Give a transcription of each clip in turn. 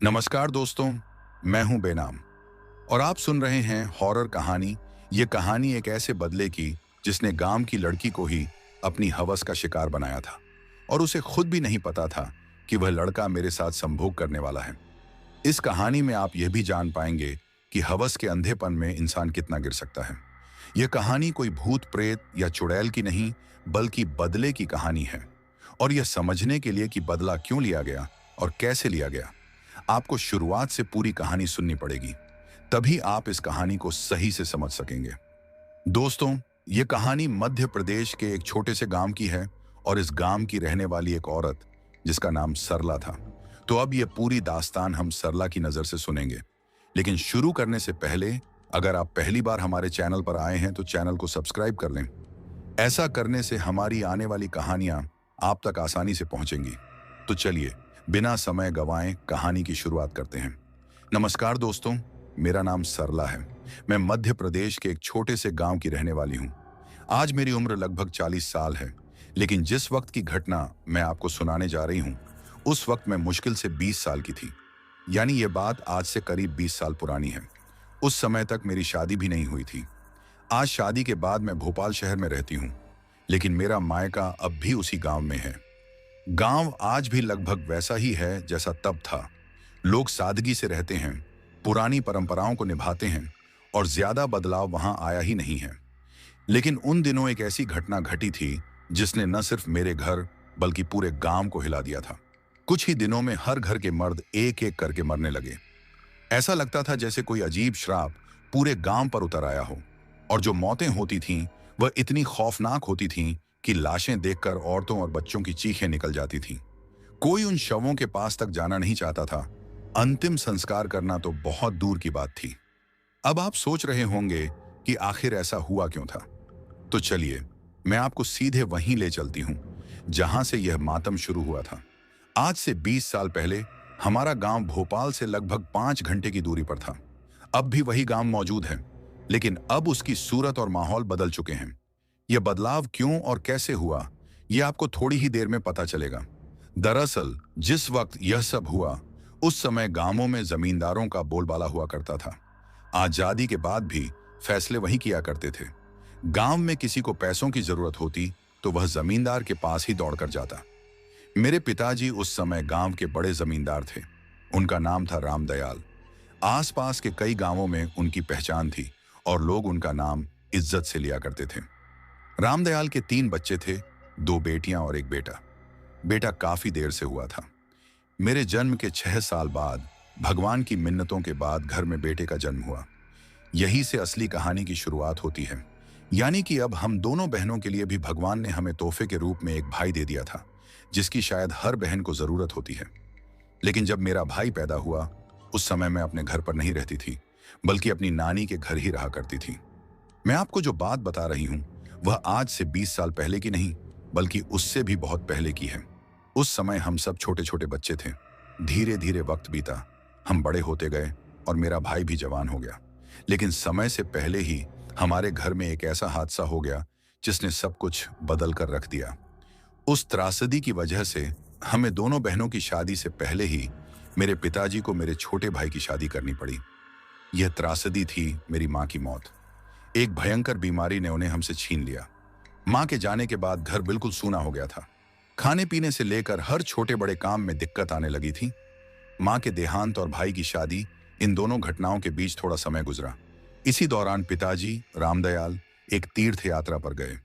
नमस्कार दोस्तों, मैं हूं बेनाम और आप सुन रहे हैं हॉरर कहानी। ये कहानी एक ऐसे बदले की जिसने गांव की लड़की को ही अपनी हवस का शिकार बनाया था और उसे खुद भी नहीं पता था कि वह लड़का मेरे साथ संभोग करने वाला है। इस कहानी में आप यह भी जान पाएंगे कि हवस के अंधेपन में इंसान कितना गिर सकता है। यह कहानी कोई भूत प्रेत या चुड़ैल की नहीं, बल्कि बदले की कहानी है। और यह समझने के लिए कि बदला क्यों लिया गया और कैसे लिया गया, आपको शुरुआत से पूरी कहानी सुननी पड़ेगी। तभी आप इस कहानी को सही से समझ सकेंगे। दोस्तों, ये कहानी मध्य प्रदेश के एक छोटे से गांव की है और इस गांव की रहने वाली एक औरत जिसका नाम सरला था। तो अब ये पूरी दास्तान हम सरला की नजर से सुनेंगे। लेकिन शुरू करने से पहले, अगर आप पहली बार हमारे चैनल पर आए हैं तो चैनल को सब्सक्राइब कर लें। ऐसा करने से हमारी आने वाली कहानियां आप तक आसानी से पहुंचेंगी। तो चलिए, बिना समय गंवाए कहानी की शुरुआत करते हैं। नमस्कार दोस्तों, मेरा नाम सरला है। मैं मध्य प्रदेश के एक छोटे से गांव की रहने वाली हूं। आज मेरी उम्र लगभग 40 साल है, लेकिन जिस वक्त की घटना मैं आपको सुनाने जा रही हूं, उस वक्त मैं मुश्किल से 20 साल की थी। यानी ये बात आज से करीब 20 साल पुरानी है। उस समय तक मेरी शादी भी नहीं हुई थी। आज शादी के बाद मैं भोपाल शहर में रहती हूँ, लेकिन मेरा मायका अब भी उसी गांव में है। गांव आज भी लगभग वैसा ही है जैसा तब था। लोग सादगी से रहते हैं, पुरानी परंपराओं को निभाते हैं और ज्यादा बदलाव वहां आया ही नहीं है। लेकिन उन दिनों एक ऐसी घटना घटी थी जिसने न सिर्फ मेरे घर बल्कि पूरे गांव को हिला दिया था। कुछ ही दिनों में हर घर के मर्द एक एक करके मरने लगे। ऐसा लगता था जैसे कोई अजीब श्राप पूरे गांव पर उतर आया हो। और जो मौतें होती थीं, वह इतनी खौफनाक होती थीं कि लाशें देखकर औरतों और बच्चों की चीखें निकल जाती थीं। कोई उन शवों के पास तक जाना नहीं चाहता था। अंतिम संस्कार करना तो बहुत दूर की बात थी। अब आप सोच रहे होंगे कि आखिर ऐसा हुआ क्यों था। तो चलिए, मैं आपको सीधे वहीं ले चलती हूँ जहां से यह मातम शुरू हुआ था। आज से 20 साल पहले हमारा गांव भोपाल से लगभग 5 घंटे की दूरी पर था। अब भी वही गांव मौजूद है, लेकिन अब उसकी सूरत और माहौल बदल चुके हैं। यह बदलाव क्यों और कैसे हुआ, यह आपको थोड़ी ही देर में पता चलेगा। दरअसल जिस वक्त यह सब हुआ, उस समय गांवों में जमींदारों का बोलबाला हुआ करता था। आजादी के बाद भी फैसले वही किया करते थे। गांव में किसी को पैसों की जरूरत होती तो वह जमींदार के पास ही दौड़कर जाता। मेरे पिताजी उस समय गांव के बड़े जमींदार थे। उनका नाम था रामदयाल। आसपास के कई गांवों में उनकी पहचान थी और लोग उनका नाम इज्जत से लिया करते थे। रामदयाल के 3 बच्चे थे, 2 बेटियां और एक बेटा। बेटा काफी देर से हुआ था। मेरे जन्म के 6 साल बाद, भगवान की मिन्नतों के बाद घर में बेटे का जन्म हुआ। यही से असली कहानी की शुरुआत होती है। यानी कि अब हम दोनों बहनों के लिए भी भगवान ने हमें तोहफे के रूप में एक भाई दे दिया था, जिसकी शायद हर बहन को जरूरत होती है। लेकिन जब मेरा भाई पैदा हुआ, उस समय मैं अपने घर पर नहीं रहती थी, बल्कि अपनी नानी के घर ही रहा करती थी। मैं आपको जो बात बता रही हूँ, वह आज से 20 साल पहले की नहीं, बल्कि उससे भी बहुत पहले की है। उस समय हम सब छोटे छोटे बच्चे थे। धीरे धीरे वक्त बीता, हम बड़े होते गए और मेरा भाई भी जवान हो गया। लेकिन समय से पहले ही हमारे घर में एक ऐसा हादसा हो गया जिसने सब कुछ बदल कर रख दिया। उस त्रासदी की वजह से हमें दोनों बहनों की शादी से पहले ही मेरे पिताजी को मेरे छोटे भाई की शादी करनी पड़ी। यह त्रासदी थी मेरी माँ की मौत। एक भयंकर बीमारी ने उन्हें हमसे छीन लिया। माँ के जाने के बाद घर बिल्कुल सूना हो गया था। खाने पीने से लेकर हर छोटे बड़े काम में दिक्कत आने लगी थी। माँ के देहांत और भाई की शादी, इन दोनों घटनाओं के बीच थोड़ा समय गुजरा। इसी दौरान पिताजी रामदयाल एक तीर्थ यात्रा पर गए।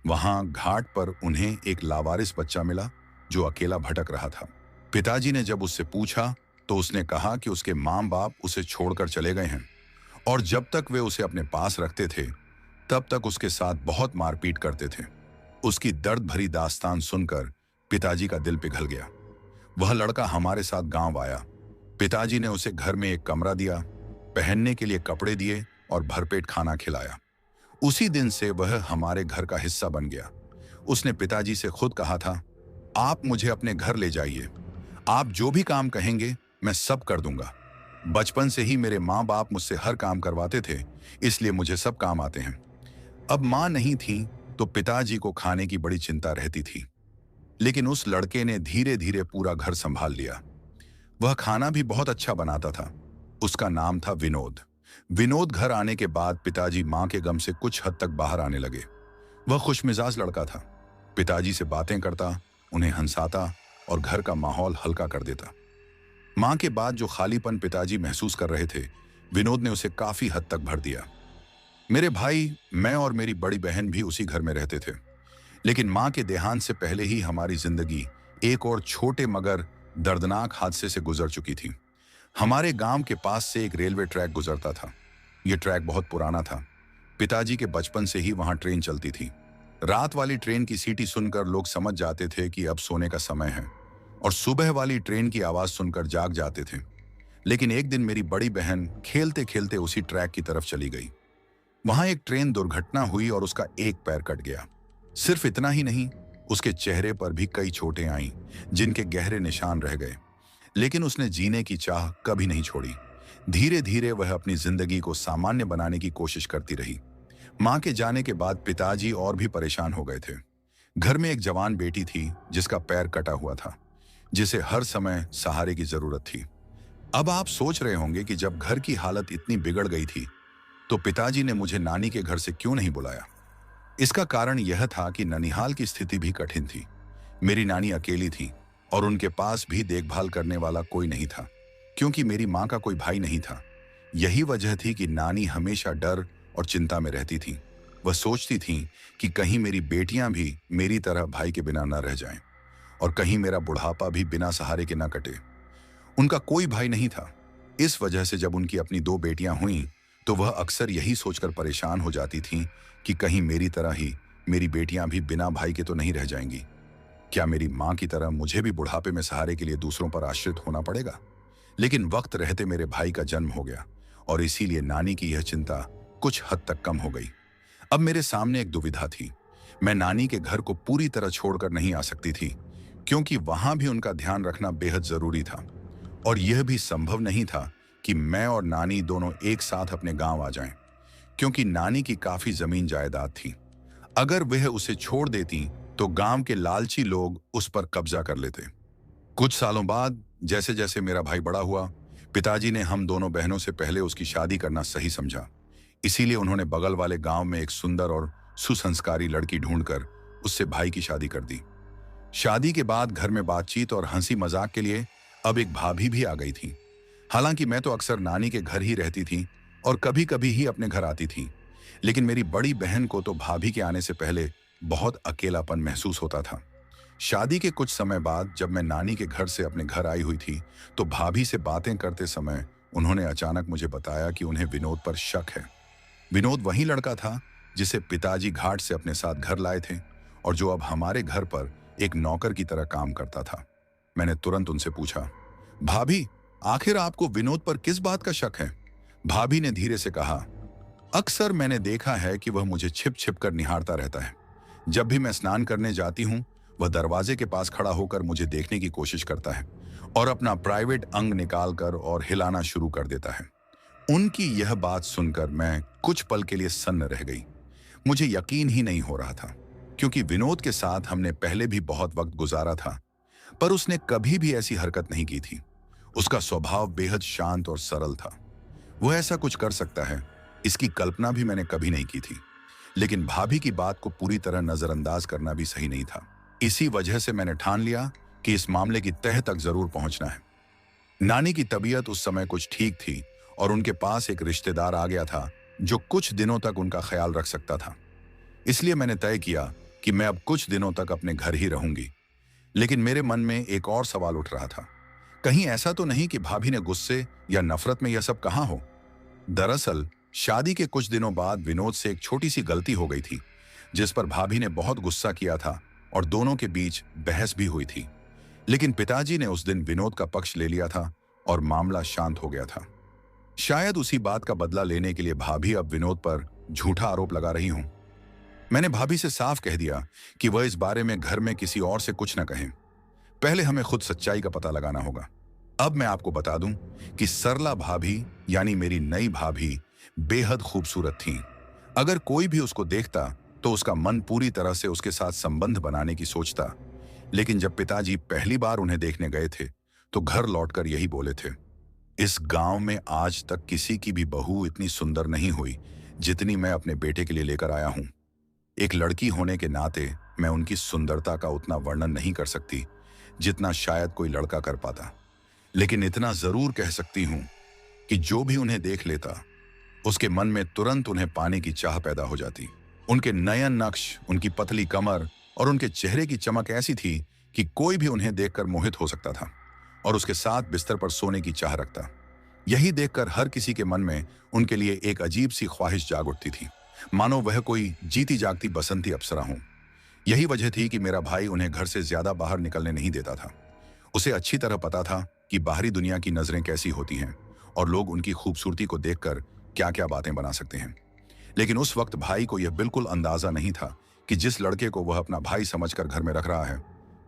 वहां घाट पर उन्हें एक लावारिस बच्चा मिला जो अकेला भटक रहा था। पिताजी ने जब उससे पूछा तो उसने कहा कि उसके माँ बाप उसे छोड़कर चले गए हैं और जब तक वे उसे अपने पास रखते थे, तब तक उसके साथ बहुत मारपीट करते थे। उसकी दर्द भरी दास्तान सुनकर पिताजी का दिल पिघल गया। वह लड़का हमारे साथ गांव आया। पिताजी ने उसे घर में एक कमरा दिया, पहनने के लिए कपड़े दिए और भरपेट खाना खिलाया। उसी दिन से वह हमारे घर का हिस्सा बन गया। उसने पिताजी से खुद कहा था, आप मुझे अपने घर ले जाइए, आप जो भी काम कहेंगे मैं सब कर दूंगा। बचपन से ही मेरे माँ बाप मुझसे हर काम करवाते थे, इसलिए मुझे सब काम आते हैं। अब माँ नहीं थी तो पिताजी को खाने की बड़ी चिंता रहती थी, लेकिन उस लड़के ने धीरे धीरे पूरा घर संभाल लिया। वह खाना भी बहुत अच्छा बनाता था। उसका नाम था विनोद। विनोद घर आने के बाद पिताजी माँ के गम से कुछ हद तक बाहर आने लगे। वह खुशमिजाज लड़का था। पिताजी से बातें करता, उन्हें हंसाता और घर का माहौल हल्का कर देता। माँ के बाद जो खालीपन पिताजी महसूस कर रहे थे, विनोद ने उसे काफी हद तक भर दिया। मेरे भाई, मैं और मेरी बड़ी बहन भी उसी घर में रहते थे। लेकिन माँ के देहांत से पहले ही हमारी जिंदगी एक और छोटे मगर दर्दनाक हादसे से गुजर चुकी थी। हमारे गांव के पास से एक रेलवे ट्रैक गुजरता था। यह ट्रैक बहुत पुराना था। पिताजी के बचपन से ही वहां ट्रेन चलती थी। रात वाली ट्रेन की सीटी सुनकर लोग समझ जाते थे कि अब सोने का समय है, और सुबह वाली ट्रेन की आवाज सुनकर जाग जाते थे। लेकिन एक दिन मेरी बड़ी बहन खेलते खेलते उसी ट्रैक की तरफ चली गई। वहां एक ट्रेन दुर्घटना हुई और उसका एक पैर कट गया। सिर्फ इतना ही नहीं, उसके चेहरे पर भी कई चोटें आईं, जिनके गहरे निशान रह गए। लेकिन उसने जीने की चाह कभी नहीं छोड़ी। धीरे धीरे वह अपनी जिंदगी को सामान्य बनाने की कोशिश करती रही। मां के जाने के बाद पिताजी और भी परेशान हो गए थे। घर में एक जवान बेटी थी जिसका पैर कटा हुआ था, जिसे हर समय सहारे की जरूरत थी। अब आप सोच रहे होंगे कि जब घर की हालत इतनी बिगड़ गई थी, तो पिताजी ने मुझे नानी के घर से क्यों नहीं बुलाया। इसका कारण यह था कि ननिहाल की स्थिति भी कठिन थी। मेरी नानी अकेली थी और उनके पास भी देखभाल करने वाला कोई नहीं था, क्योंकि मेरी माँ का कोई भाई नहीं था। यही वजह थी कि नानी हमेशा डर और चिंता में रहती थी। वह सोचती थी कि कहीं मेरी बेटियां भी मेरी तरह भाई के बिना न रह जाएं, और कहीं मेरा बुढ़ापा भी बिना सहारे के न कटे। उनका कोई भाई नहीं था। इस वजह से जब उनकी अपनी दो बेटियां हुईं, तो वह अक्सर यही सोचकर परेशान हो जाती थीं कि कहीं मेरी तरह ही मेरी बेटियां भी बिना भाई के तो नहीं रह जाएंगी। क्या मेरी माँ की तरह मुझे भी बुढ़ापे में सहारे के लिए दूसरों पर आश्रित होना पड़ेगा। लेकिन वक्त रहते मेरे भाई का जन्म हो गया, और इसीलिए नानी की यह चिंता कुछ हद तक कम हो गई। अब मेरे सामने एक दुविधा थी। मैं नानी के घर को पूरी तरह छोड़कर नहीं आ सकती थी, क्योंकि वहां भी उनका ध्यान रखना बेहद जरूरी था। और यह भी संभव नहीं था कि मैं और नानी दोनों एक साथ अपने गांव आ जाएं, क्योंकि नानी की काफी जमीन जायदाद थी। अगर वह उसे छोड़ देती तो गांव के लालची लोग उस पर कब्जा कर लेते। कुछ सालों बाद जैसे जैसे मेरा भाई बड़ा हुआ, पिताजी ने हम दोनों बहनों से पहले उसकी शादी करना सही समझा। इसीलिए उन्होंने बगल वाले गांव में एक सुंदर और सुसंस्कारी लड़की ढूंढकर उससे भाई की शादी कर दी। शादी के बाद घर में बातचीत और हंसी मजाक के लिए अब एक भाभी भी आ गई थी। हालांकि मैं तो अक्सर नानी के घर ही रहती थी और कभी कभी ही अपने घर आती थी, लेकिन मेरी बड़ी बहन को तो भाभी के आने से पहले बहुत अकेलापन महसूस होता था। शादी के कुछ समय बाद जब मैं नानी के घर से अपने घर आई हुई थी, तो भाभी से बातें करते समय उन्होंने अचानक मुझे बताया कि उन्हें विनोद पर शक है। विनोद वही लड़का था जिसे पिताजी घाट से अपने साथ घर लाए थे, और जो अब हमारे घर पर एक नौकर की तरह काम करता था। मैंने तुरंत उनसे पूछा, भाभी, आखिर आपको विनोद पर किस बात का शक है। भाभी ने धीरे से कहा, अक्सर मैंने देखा है कि वह मुझे छिप छिप कर निहारता रहता है। जब भी मैं स्नान करने जाती हूँ, वह दरवाजे के पास खड़ा होकर मुझे देखने की कोशिश करता है और अपना प्राइवेट अंग निकालकर और हिलाना शुरू कर देता है। उनकी यह बात सुनकर मैं कुछ पल के लिए सन्न रह गई। मुझे यकीन ही नहीं हो रहा था, क्योंकि विनोद के साथ हमने पहले भी बहुत वक्त गुजारा था, पर उसने कभी भी ऐसी हरकत नहीं की थी। उसका स्वभाव बेहद शांत और सरल था। वह ऐसा कुछ कर सकता है, इसकी कल्पना भी मैंने कभी नहीं की थी। लेकिन भाभी की बात को पूरी तरह नजरअंदाज करना भी सही नहीं था। इसी वजह से मैंने ठान लिया कि इस मामले की तह तक जरूर पहुंचना है। नानी की तबीयत उस समय कुछ ठीक थी और उनके पास एक रिश्तेदार आ गया था जो कुछ दिनों तक उनका ख्याल रख सकता था। इसलिए मैंने तय किया कि मैं अब कुछ दिनों तक अपने घर ही रहूंगी। लेकिन मेरे मन में एक और सवाल उठ रहा था, कहीं ऐसा तो नहीं कि भाभी ने गुस्से या नफरत में यह सब कहा हो। दरअसल शादी के कुछ दिनों बाद विनोद से एक छोटी सी गलती हो गई थी, जिस पर भाभी ने बहुत गुस्सा किया था और दोनों के बीच बहस भी हुई थी। लेकिन पिताजी ने उस दिन विनोद का पक्ष ले लिया था और मामला शांत हो गया था। शायद उसी बात का बदला लेने के लिए भाभी अब विनोद पर झूठा आरोप लगा रही हूं। मैंने भाभी से साफ कह दिया कि वह इस बारे में घर में किसी और से कुछ न कहें। पहले हमें खुद सच्चाई का पता लगाना होगा। अब मैं आपको बता दूं कि सरला भाभी यानी मेरी नई भाभी बेहद खूबसूरत थी। अगर कोई भी उसको देखता तो उसका मन पूरी तरह से उसके साथ संबंध बनाने की सोचता। लेकिन जब पिताजी पहली बार उन्हें देखने गए थे, तो घर लौटकर यही बोले थे, इस गांव में आज तक किसी की भी बहू इतनी सुंदर नहीं हुई जितनी मैं अपने बेटे के लिए लेकर आया हूं। एक लड़की होने के नाते मैं उनकी सुंदरता का उतना वर्णन नहीं कर सकती जितना शायद कोई लड़का कर पाता, लेकिन इतना जरूर कह सकती हूं कि जो भी उन्हें देख लेता उसके मन में तुरंत उन्हें पाने की चाह पैदा हो जाती। उनके नयन नक्श, उनकी पतली कमर और उनके चेहरे की चमक ऐसी थी कि कोई भी उन्हें देखकर मोहित हो सकता था और उसके साथ बिस्तर पर सोने की चाह रखता। यही देखकर हर किसी के मन में उनके लिए एक अजीब सी ख्वाहिश जाग उठती थी, मानो वह कोई जीती जागती बसंती अप्सरा हो। यही वजह थी कि मेरा भाई उन्हें घर से ज्यादा बाहर निकलने नहीं देता था। उसे अच्छी तरह पता था कि बाहरी दुनिया की नजरें कैसी होती हैं और लोग उनकी खूबसूरती को देखकर क्या क्या बातें बना सकते हैं। लेकिन उस वक्त भाई को यह बिल्कुल अंदाजा नहीं था कि जिस लड़के को वह अपना भाई समझकर घर में रख रहा है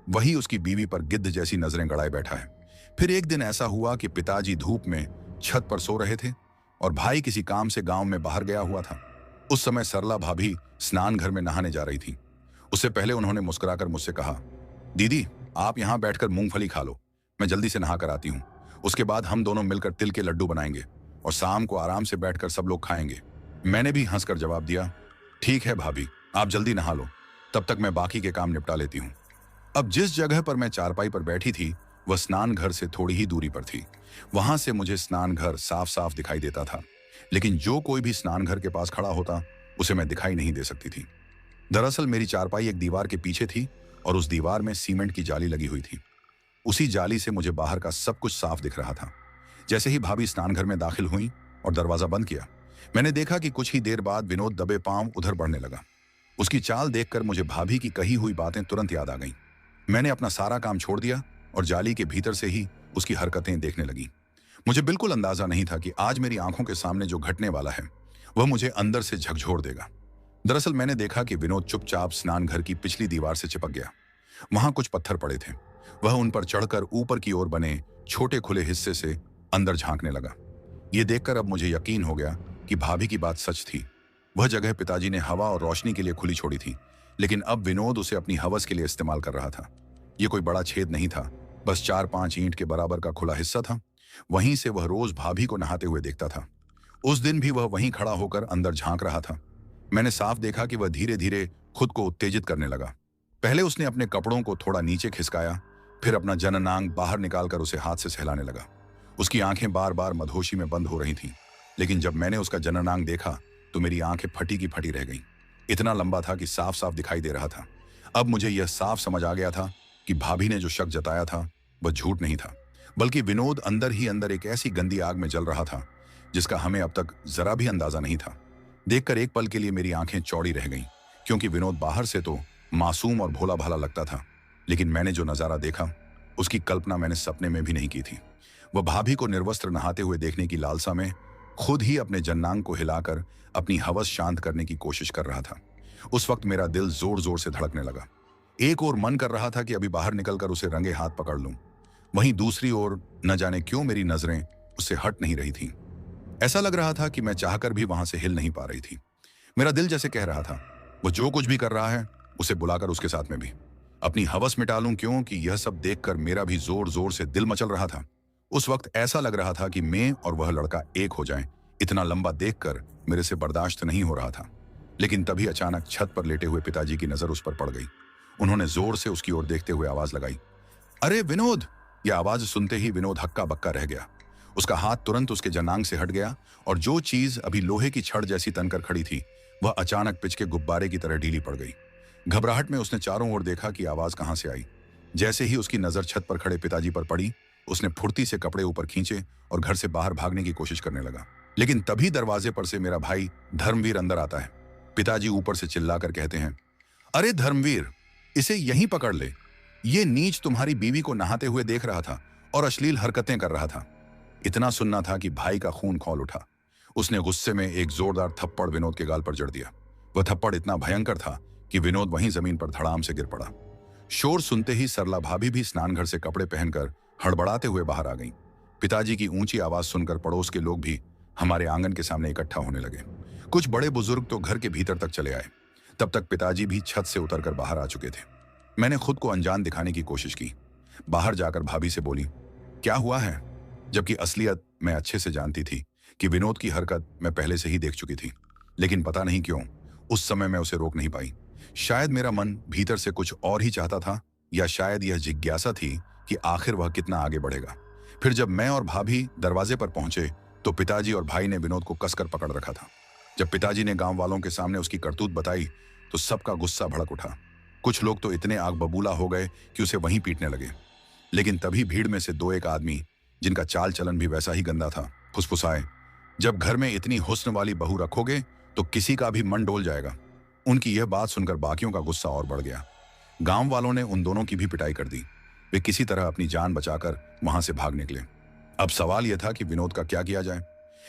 वही उसकी बीवी पर गिद्ध जैसी नजरें गड़ाए बैठा है। फिर एक दिन ऐसा हुआ कि पिताजी धूप में छत पर सो रहे थे और भाई किसी काम से गांव में बाहर गया हुआ था। उस समय सरला भाभी स्नान घर में नहाने जा रही थी। उससे पहले उन्होंने मुस्कुराकर मुझसे कहा, दीदी आप यहां बैठकर मूंगफली खा लो, मैं जल्दी से नहा कर आती हूँ। उसके बाद हम दोनों मिलकर तिल के लड्डू बनाएंगे और शाम को आराम से बैठकर सब लोग खाएंगे। मैंने भी हंसकर जवाब दिया, ठीक है भाभी, आप जल्दी नहा लो, तब तक मैं बाकी के काम निपटा लेती हूँ। अब जिस जगह पर मैं चारपाई पर बैठी थी वह स्नान घर से थोड़ी ही दूरी पर थी। वहां से मुझे स्नान घर साफ साफ दिखाई देता था, लेकिन जो कोई भी स्नान घर के पास खड़ा होता उसे मैं दिखाई नहीं दे सकती थी। दरअसल मेरी चारपाई एक दीवार के पीछे थी और उस दीवार में सीमेंट की जाली लगी हुई थी। उसी जाली से मुझे बाहर का सब कुछ साफ दिख रहा था। जैसे ही भाभी स्नान घर में दाखिल हुई और दरवाजा बंद किया, मैंने देखा कि कुछ ही देर बाद विनोद दबे पांव उधर बढ़ने लगा। उसकी चाल देखकर मुझे भाभी की कही हुई बातें तुरंत याद आ गईं। मैंने अपना सारा काम छोड़ दिया और जाली के भीतर से ही उसकी हरकतें देखने लगी। मुझे बिल्कुल अंदाजा नहीं था कि आज मेरी आंखों के सामने जो घटने वाला है वह मुझे अंदर से झकझोर देगा। दरअसल मैंने देखा कि विनोद चुपचाप स्नान घर की पिछली दीवार से चिपक गया। वहां कुछ पत्थर पड़े थे। वह उन पर चढ़कर ऊपर की ओर बने छोटे खुले हिस्से से अंदर झांकने लगा। यह देखकर अब मुझे यकीन हो गया कि भाभी की बात सच थी। वह जगह पिताजी ने हवा और रोशनी के लिए खुली छोड़ी थी, लेकिन अब विनोद उसे अपनी हवस के लिए इस्तेमाल कर रहा था। यह कोई बड़ा छेद नहीं था, बस 4-5 ईंट के बराबर का खुला हिस्सा था। वहीं से वह रोज भाभी को नहाते हुए देखता था। उस दिन भी वह वहीं खड़ा होकर अंदर झांक रहा था। मैंने साफ देखा कि वह धीरे धीरे खुद को उत्तेजित करने लगा। पहले उसने अपने कपड़ों को थोड़ा नीचे खिसकाया, फिर अपना जननांग बाहर निकालकर उसे हाथ से सहलाने लगा। उसकी आंखें बार बार मदहोशी में बंद हो रही थीं, लेकिन जब मैंने उसका जननांग देखा तो मेरी आंखें फटी की फटी रह गईं। इतना लंबा था कि साफ साफ दिखाई दे रहा था। अब मुझे यह साफ समझ आ गया था कि भाभी ने जो शक जताया था वह झूठ नहीं था, बल्कि विनोद अंदर ही अंदर एक ऐसी गंदी आग में जल रहा था जिसका हमें अब तक जरा भी अंदाजा नहीं था। देखकर एक पल के लिए मेरी आंखें चौड़ी रह गईं, क्योंकि विनोद बाहर से तो मासूम और भोला भाला लगता था, लेकिन मैंने जो नजारा देखा उसकी कल्पना मैंने सपने में भी नहीं की थी। वह भाभी को निर्वस्त्र नहाते हुए देखने की लालसा में खुद ही अपने जन्नांग को हिलाकर अपनी हवस शांत करने की कोशिश कर रहा था। उस वक्त मेरा दिल जोर जोर से धड़कने लगा। एक ओर मन कर रहा था कि अभी बाहर निकलकर उसे रंगे हाथ पकड़ लूं, वहीं दूसरी ओर न जाने क्यों मेरी नजरें उससे हट नहीं रही थीं। ऐसा लग रहा था कि मैं चाहकर भी वहां से हिल नहीं पा रही थी। मेरा दिल जैसे कह रहा था, वो जो कुछ भी कर रहा है उसे बुलाकर उसके साथ में भी अपनी हवस मिटा लूं, क्योंकि यह सब देखकर मेरा भी जोर जोर से दिल मचल रहा था। उस वक्त ऐसा लग रहा था कि मैं और वह लड़का एक हो जाएं। इतना लंबा देखकर मेरे से बर्दाश्त नहीं हो रहा था। लेकिन तभी अचानक छत पर लेटे हुए पिताजी की नजर उस पर पड़ गई। उन्होंने जोर से उसकी ओर देखते हुए आवाज लगाई, अरे विनोद! यह आवाज सुनते ही विनोद हक्का बक्का रह गया। उसका हाथ तुरंत उसके जनांग से हट गया और जो चीज अभी लोहे की छड़ जैसी तनकर खड़ी थी वह अचानक पिच के गुब्बारे की तरह ढीली पड़ गई। घबराहट में उसने चारों ओर देखा कि आवाज कहां से आई। जैसे ही उसकी नजर छत पर खड़े पिताजी पर पड़ी, उसने फुर्ती से कपड़े ऊपर खींचे और घर से बाहर भागने की कोशिश करने लगा। लेकिन तभी दरवाजे पर से मेरा भाई धर्मवीर अंदर आता है। पिताजी ऊपर से चिल्लाकर कहते हैं, अरे धर्मवीर, इसे यहीं पकड़ ले। ये नीच तुम्हारी बीवी को नहाते हुए देख रहा था और अश्लील हरकतें कर रहा था। इतना सुनना था कि भाई का खून खौल उठा। उसने गुस्से में एक जोरदार थप्पड़ विनोद के गाल पर जड़ दिया। वह थप्पड़ इतना भयंकर था कि विनोद वहीं जमीन पर धड़ाम से गिर पड़ा। शोर सुनते ही सरला भाभी भी स्नान घर से कपड़े पहनकर हड़बड़ाते हुए बाहर आ गईं। पिताजी की ऊंची आवाज सुनकर पड़ोस के लोग भी हमारे आंगन के सामने इकट्ठा होने लगे। कुछ बड़े बुजुर्ग तो घर के भीतर तक चले आए। तब तक पिताजी भी छत से उतरकर बाहर आ चुके थे। मैंने खुद को अनजान दिखाने की कोशिश की। बाहर जाकर भाभी से बोली, क्या हुआ है? जबकि असलियत मैं अच्छे से जानती थी कि विनोद की हरकत मैं पहले से ही देख चुकी थी। लेकिन पता नहीं क्यों उस समय मैं उसे रोक नहीं पाई। शायद मेरा मन भीतर से कुछ और ही चाहता था, या शायद यह जिज्ञासा थी कि आखिर वह कितना आगे बढ़ेगा। फिर जब मैं और भाभी दरवाजे पर पहुंचे तो पिताजी और भाई ने विनोद को कसकर पकड़ रखा था। जब पिताजी ने गांव वालों के सामने उसकी करतूत बताई तो सबका गुस्सा भड़क उठा। कुछ लोग तो इतने आग बबूला हो गए कि उसे वहीं पीटने लगे। लेकिन तभी भीड़ में से दो एक आदमी, जिनका चाल चलन भी वैसा ही गंदा था, फुसफुसाए, जब घर में इतनी हुस्न वाली बहू रखोगे तो किसी का भी मन डोल जाएगा। उनकी यह बात सुनकर बाकियों का गुस्सा और बढ़ गया। गांव वालों ने उन दोनों की भी पिटाई कर दी। वे किसी तरह अपनी जान बचाकर वहां से भाग निकले। अब सवाल यह था कि विनोद का क्या किया जाए।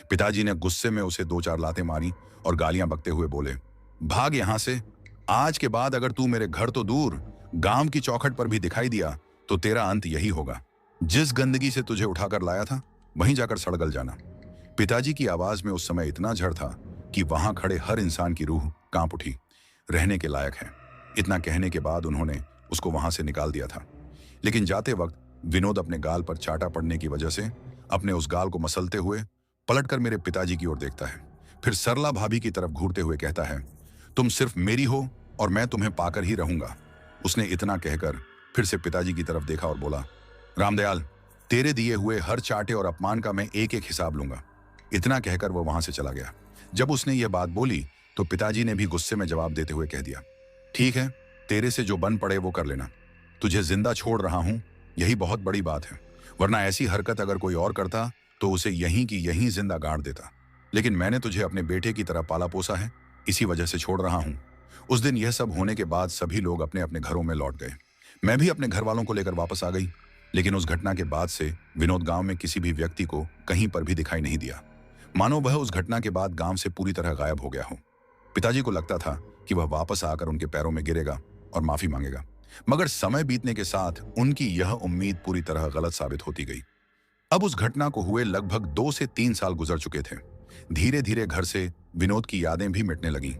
पिताजी ने गुस्से में उसे दो चार लातें मारी और गालियां बकते हुए बोले, भाग यहां से। आज के बाद अगर तू मेरे घर तो दूर, गांव की चौखट पर भी दिखाई दिया तो तेरा अंत यही होगा। जिस गंदगी से तुझे उठाकर लाया था वहीं जाकर सड़गल जाना। पिताजी की आवाज में उस समय इतना झड़ था कि वहां खड़े हर इंसान की रूह कांप उठी। रहने के लायक है। इतना कहने के बाद उन्होंने उसको वहां से निकाल दिया था। लेकिन जाते वक्त विनोद अपने गाल पर चाटा पड़ने की वजह से अपने उस गाल को मसलते हुए पलटकर मेरे पिताजी की ओर देखता है। फिर सरला भाभी की तरफ घूरते हुए कहता है, तुम सिर्फ मेरी हो और मैं तुम्हें पाकर ही रहूंगा। उसने इतना कहकर फिर से पिताजी की तरफ देखा और बोला, रामदयाल, तेरे दिए हुए हर चाटे और अपमान का मैं एक एक हिसाब लूंगा। इतना कहकर वो वहां से चला गया। जब उसने ये बात बोली तो पिताजी ने भी गुस्से में जवाब देते हुए कह दिया, ठीक है, तेरे से जो बन पड़े वो कर लेना। तुझे जिंदा छोड़ रहा हूं, यही बहुत बड़ी बात है, वरना ऐसी हरकत अगर कोई और करता तो उसे यहीं की यहीं जिंदा गाड़ देता। लेकिन मैंने तुझे अपने बेटे की तरह पाला पोसा है, इसी वजह से छोड़ रहा हूं। उस दिन यह सब होने के बाद सभी लोग अपने अपने घरों में लौट गए। मैं भी अपने घर वालों को लेकर वापस आ गई। लेकिन उस घटना के बाद से विनोद गांव में किसी भी व्यक्ति को कहीं पर भी दिखाई नहीं दिया, मानो वह उस घटना के बाद गांव से पूरी तरह गायब हो गया हो। पिताजी को लगता था कि वह वापस आकर उनके पैरों में गिरेगा और माफी मांगेगा, मगर समय बीतने के साथ उनकी यह उम्मीद पूरी तरह गलत साबित होती गई। अब उस घटना को हुए लगभग 2 से 3 साल गुजर चुके थे। धीरे धीरे घर से विनोद की यादें भी मिटने लगीं।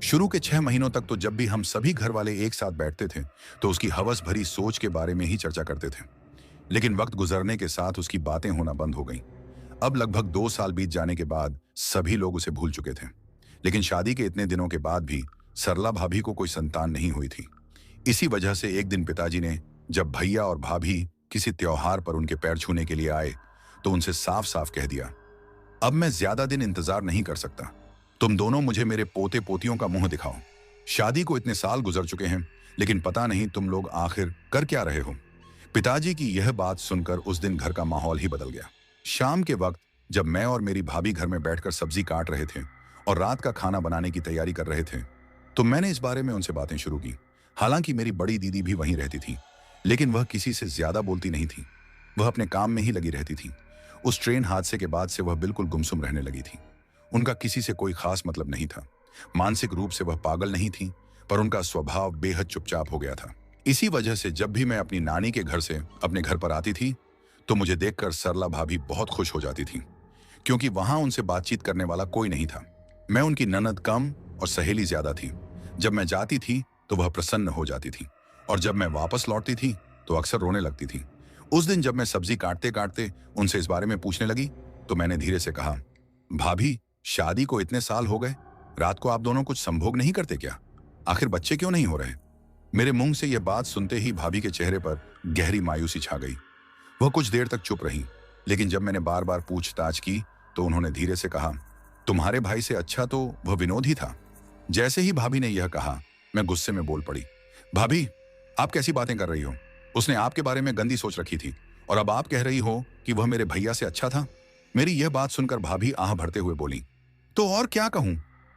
शुरू के 6 महीनों तक तो जब भी हम सभी घर वाले एक साथ बैठते थे तो उसकी हवस भरी सोच के बारे में ही चर्चा करते थे। लेकिन वक्त गुजरने के साथ उसकी बातें होना बंद हो गईं। अब लगभग 2 साल बीत जाने के बाद सभी लोग उसे भूल चुके थे। लेकिन शादी के इतने दिनों के बाद भी सरला भाभी को कोई संतान नहीं हुई थी। इसी वजह से एक दिन पिताजी ने, जब भैया और भाभी किसी त्योहार पर उनके पैर छूने के लिए आए, तो उनसे साफ साफ कह दिया, अब मैं ज्यादा दिन इंतजार नहीं कर सकता। तुम दोनों मुझे मेरे पोते पोतियों का मुंह दिखाओ। शादी को इतने साल गुजर चुके हैं, लेकिन पता नहीं तुम लोग आखिर कर क्या रहे हो। पिताजी की यह बात सुनकर उस दिन घर का माहौल ही बदल गया। शाम के वक्त जब मैं और मेरी भाभी घर में बैठकर सब्जी काट रहे थे और रात का खाना बनाने की तैयारी कर रहे थे, तो मैंने इस बारे में उनसे बातें शुरू की। हालांकि मेरी बड़ी दीदी भी वहीं रहती थी, लेकिन वह किसी से ज्यादा बोलती नहीं थी। वह अपने काम में ही लगी रहती थी। उस ट्रेन हादसे के बाद से वह बिल्कुल गुमसुम रहने लगी थी। उनका किसी से कोई खास मतलब नहीं था। मानसिक रूप से वह पागल नहीं थी, पर उनका स्वभाव बेहद चुपचाप हो गया था। इसी वजह से जब भी मैं अपनी नानी के घर से अपने घर पर आती थी तो मुझे देखकर सरला भाभी बहुत खुश हो जाती थी, क्योंकि वहां उनसे बातचीत करने वाला कोई नहीं था। मैं उनकी ननद कम और सहेली ज्यादा थी। जब मैं जाती थी तो वह प्रसन्न हो जाती थी, और जब मैं वापस लौटती थी तो अक्सर रोने लगती थी। उस दिन जब मैं सब्जी काटते काटते उनसे इस बारे में पूछने लगी तो मैंने धीरे से कहा, भाभी, शादी को इतने साल हो गए, रात को आप दोनों कुछ संभोग नहीं करते क्या? आखिर बच्चे क्यों नहीं हो रहे? मेरे मुंह से यह बात सुनते ही भाभी के चेहरे पर गहरी मायूसी छा गई। वह कुछ देर तक चुप रही, लेकिन जब मैंने बार बार पूछताछ की तो उन्होंने धीरे से कहा, तुम्हारे भाई से अच्छा तो वह विनोद ही था। जैसे ही भाभी ने यह कहा, मैं गुस्से में बोल पड़ी, भाभी, आप कैसी बातें कर रही हो? उसने आपके बारे में गंदी सोच रखी थी और अब आप कह रही हो कि वह मेरे भैया से अच्छा था। मेरी यह बात सुनकर भाभी आह भरते हुए बोली, तो और क्या कहूं,